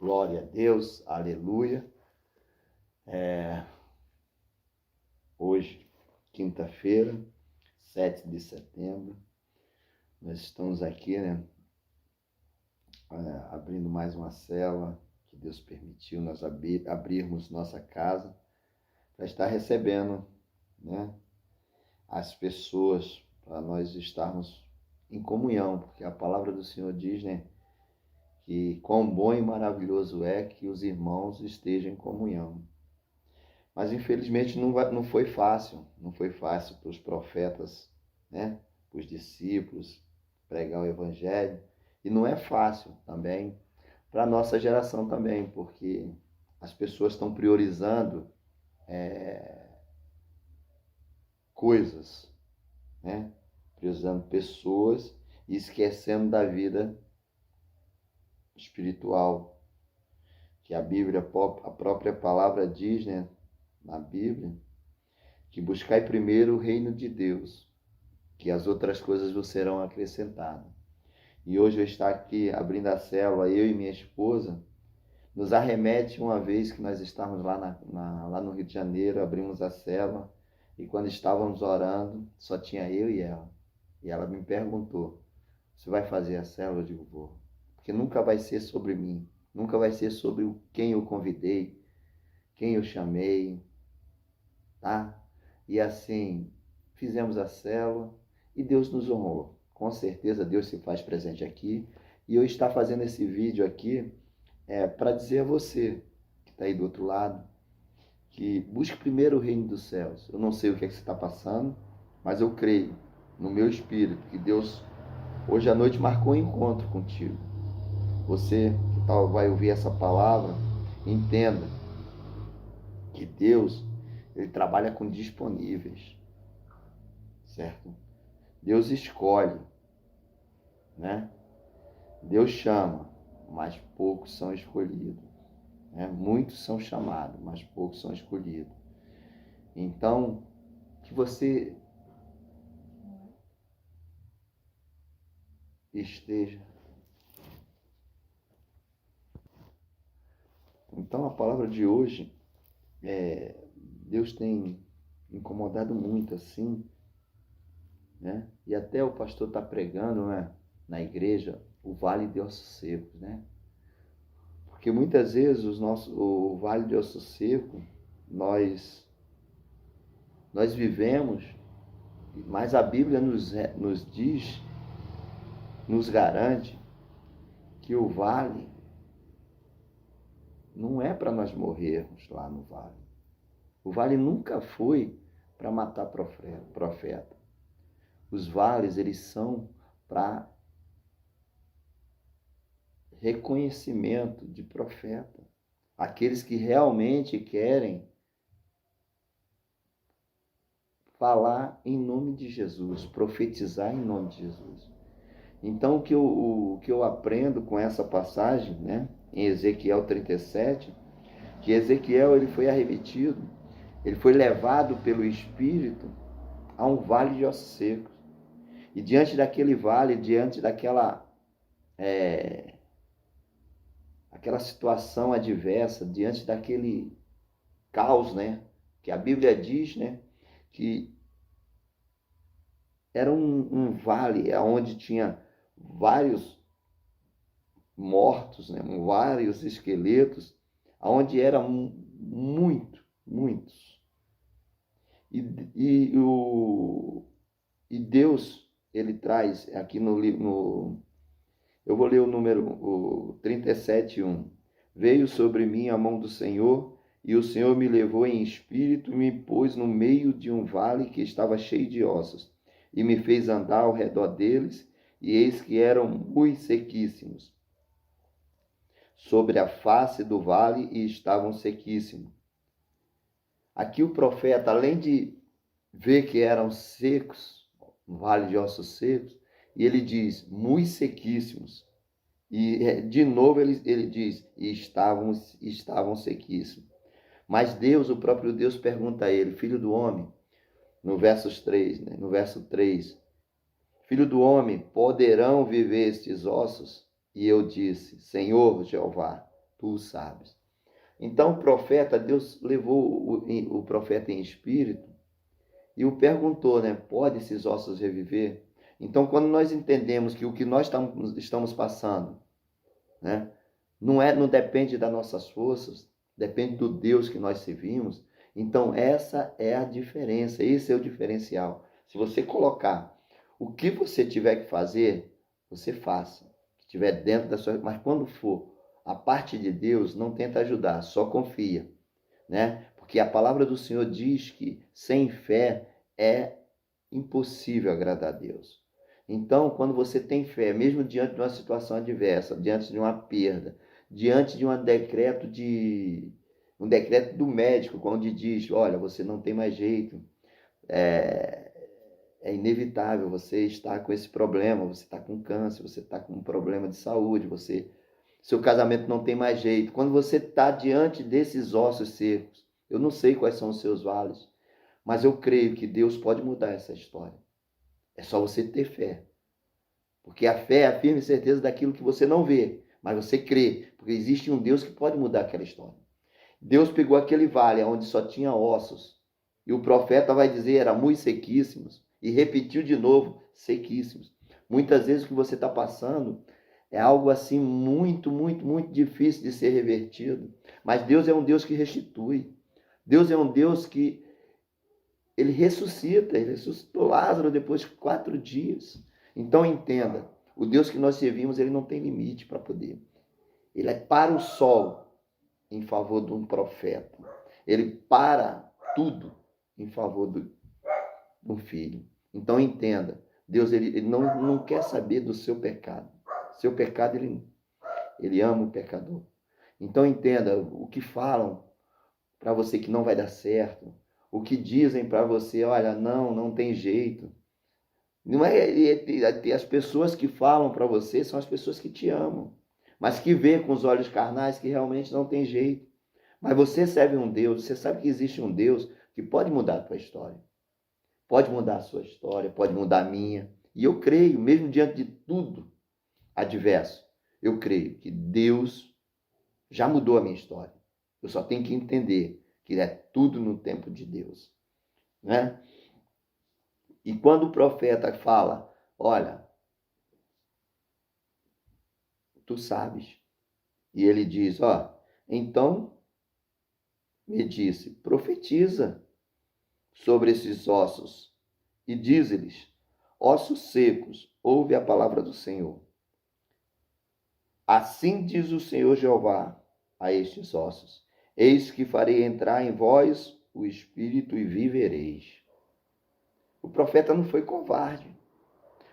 Glória a Deus, aleluia. Hoje, quinta-feira, 7 de setembro, nós estamos aqui, abrindo mais uma célula que Deus permitiu nós abrirmos nossa casa para estar recebendo, as pessoas, para nós estarmos em comunhão, porque a palavra do Senhor diz, que quão bom e maravilhoso é que os irmãos estejam em comunhão. Mas infelizmente não foi fácil para os profetas, para os discípulos pregar o evangelho, e não é fácil também para a nossa geração também, porque as pessoas estão priorizando coisas, priorizando pessoas e esquecendo da vida espiritual, que a Bíblia, a própria palavra diz, na Bíblia, que buscai primeiro o reino de Deus, que as outras coisas vos serão acrescentadas. E hoje eu estou aqui abrindo a célula, eu e minha esposa, nos arremete uma vez que nós estávamos lá no Rio de Janeiro, abrimos a célula, e quando estávamos orando, só tinha eu e ela. E ela me perguntou: você vai fazer a célula? Eu digo: vou. Porque nunca vai ser sobre mim, nunca vai ser sobre quem eu convidei, quem eu chamei, tá? E assim, fizemos a célula e Deus nos honrou. Com certeza Deus se faz presente aqui. E eu estou fazendo esse vídeo aqui para dizer a você, que está aí do outro lado, que busque primeiro o reino dos céus. Eu não sei o que é que você está passando, mas eu creio no meu espírito que Deus hoje à noite marcou um encontro contigo. Você que vai ouvir essa palavra, entenda que Deus, Ele trabalha com disponíveis, certo? Deus escolhe, Deus chama, mas poucos são escolhidos. Muitos são chamados, mas poucos são escolhidos. Então, que você esteja. Então, a palavra de hoje, Deus tem incomodado muito assim, e até o pastor está pregando, na igreja, o Vale de Ossos Secos, Porque muitas vezes o Vale de Ossos Secos, nós vivemos, mas a Bíblia nos diz, nos garante, que o vale não é para nós morrermos lá no vale. O vale nunca foi para matar profeta. Os vales, eles são para reconhecimento de profeta. Aqueles que realmente querem falar em nome de Jesus, profetizar em nome de Jesus. Então, o que eu aprendo com essa passagem, em Ezequiel 37, que Ezequiel ele foi arremetido, ele foi levado pelo Espírito a um vale de ossos secos. E diante daquele vale, diante daquela aquela situação adversa, diante daquele caos, que a Bíblia diz, que era um vale onde tinha vários mortos, vários esqueletos, onde eram muitos. E Deus, ele traz aqui eu vou ler o número 37:1. Veio sobre mim a mão do Senhor, e o Senhor me levou em espírito e me pôs no meio de um vale que estava cheio de ossos, e me fez andar ao redor deles, e eis que eram muito sequíssimos sobre a face do vale, e estavam sequíssimos. Aqui o profeta, além de ver que eram secos, um vale de ossos secos, e ele diz, muito sequíssimos. E de novo ele diz, e estavam sequíssimos. Mas Deus, o próprio Deus, pergunta a ele, filho do homem, no verso 3, filho do homem, poderão viver estes ossos? E eu disse, Senhor Jeová, tu sabes. Então o profeta, Deus levou o profeta em espírito e o perguntou, né? Pode esses ossos reviver? Então, quando nós entendemos que o que nós estamos passando, né, não depende das nossas forças, depende do Deus que nós servimos, então essa é a diferença, esse é o diferencial. Se você colocar o que você tiver que fazer, você faça. Que estiver dentro da sua... Mas quando for a parte de Deus, não tenta ajudar, só confia, né? Porque a palavra do Senhor diz que sem fé é impossível agradar a Deus. Então, quando você tem fé, mesmo diante de uma situação adversa, diante de uma perda, diante de um decreto do médico, onde diz, olha, você não tem mais jeito, é inevitável, você está com esse problema, você está com câncer, você está com um problema de saúde, seu casamento não tem mais jeito. Quando você está diante desses ossos secos, eu não sei quais são os seus vales, mas eu creio que Deus pode mudar essa história. É só você ter fé. Porque a fé é a firme certeza daquilo que você não vê, mas você crê, porque existe um Deus que pode mudar aquela história. Deus pegou aquele vale onde só tinha ossos, e o profeta vai dizer, eram muito sequíssimos, e repetiu de novo, sequíssimos. Muitas vezes o que você está passando é algo assim muito, muito, muito difícil de ser revertido. Mas Deus é um Deus que restitui. Deus é um Deus que ele ressuscitou Lázaro depois de 4 dias. Então entenda, o Deus que nós servimos, ele não tem limite para poder. Ele é para o sol em favor de um profeta. Ele para tudo em favor do filho. Então entenda, Deus ele não quer saber do seu pecado. Seu pecado, ele ama o pecador. Então entenda, o que falam para você que não vai dar certo, o que dizem para você, olha, não tem jeito. Não as pessoas que falam para você são as pessoas que te amam, mas que vê com os olhos carnais que realmente não tem jeito. Mas você serve um Deus, você sabe que existe um Deus que pode mudar a tua história. Pode mudar a sua história, pode mudar a minha. E eu creio, mesmo diante de tudo adverso, eu creio que Deus já mudou a minha história. Eu só tenho que entender que é tudo no tempo de Deus, né? E quando o profeta fala, olha, tu sabes, e ele diz, então me disse, profetiza sobre esses ossos e dize-lhes, ossos secos, ouve a palavra do Senhor. Assim diz o Senhor Jeová a estes ossos, eis que farei entrar em vós o Espírito e vivereis. O profeta não foi covarde.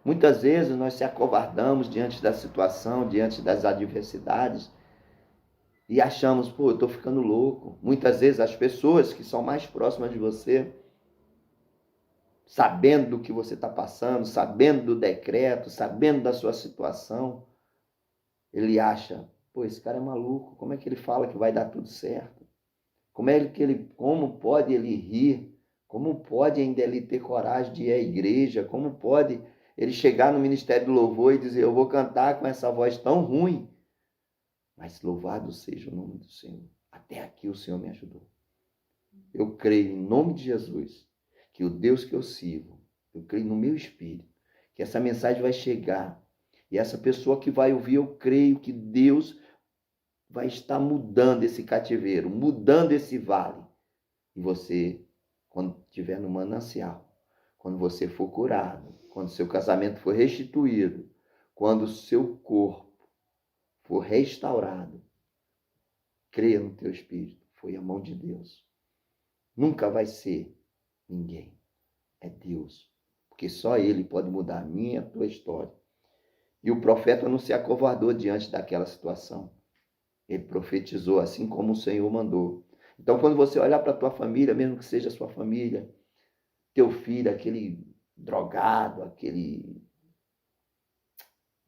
Muitas vezes nós se acovardamos diante da situação, diante das adversidades e achamos, eu estou ficando louco. Muitas vezes as pessoas que são mais próximas de você, sabendo do que você está passando, sabendo do decreto, sabendo da sua situação, ele acha, esse cara é maluco, como é que ele fala que vai dar tudo certo? Como pode ele rir? Como pode ainda ele ter coragem de ir à igreja? Como pode ele chegar no Ministério do Louvor e dizer, eu vou cantar com essa voz tão ruim? Mas louvado seja o nome do Senhor. Até aqui o Senhor me ajudou. Eu creio em nome de Jesus, que o Deus que eu sirvo, eu creio no meu espírito, que essa mensagem vai chegar. E essa pessoa que vai ouvir, eu creio que Deus vai estar mudando esse cativeiro, mudando esse vale. E você, quando estiver no manancial, quando você for curado, quando seu casamento for restituído, quando o seu corpo for restaurado, creia no teu espírito, foi a mão de Deus. Nunca vai ser ninguém, é Deus, porque só Ele pode mudar a minha e a tua história. E o profeta não se acovardou diante daquela situação. Ele profetizou assim como o Senhor mandou. Então, quando você olhar para a tua família, mesmo que seja a sua família, teu filho, aquele drogado,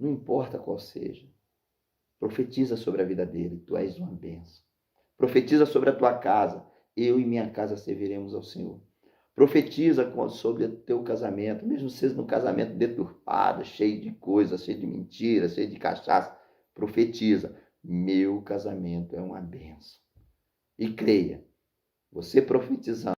não importa qual seja, profetiza sobre a vida dele, tu és uma bênção. Profetiza sobre a tua casa, eu e minha casa serviremos ao Senhor. Profetiza sobre o teu casamento, mesmo seja um casamento deturpado, cheio de coisas, cheio de mentiras, cheio de cachaça. Profetiza. meu casamento é uma bênção. E creia, você profetizando,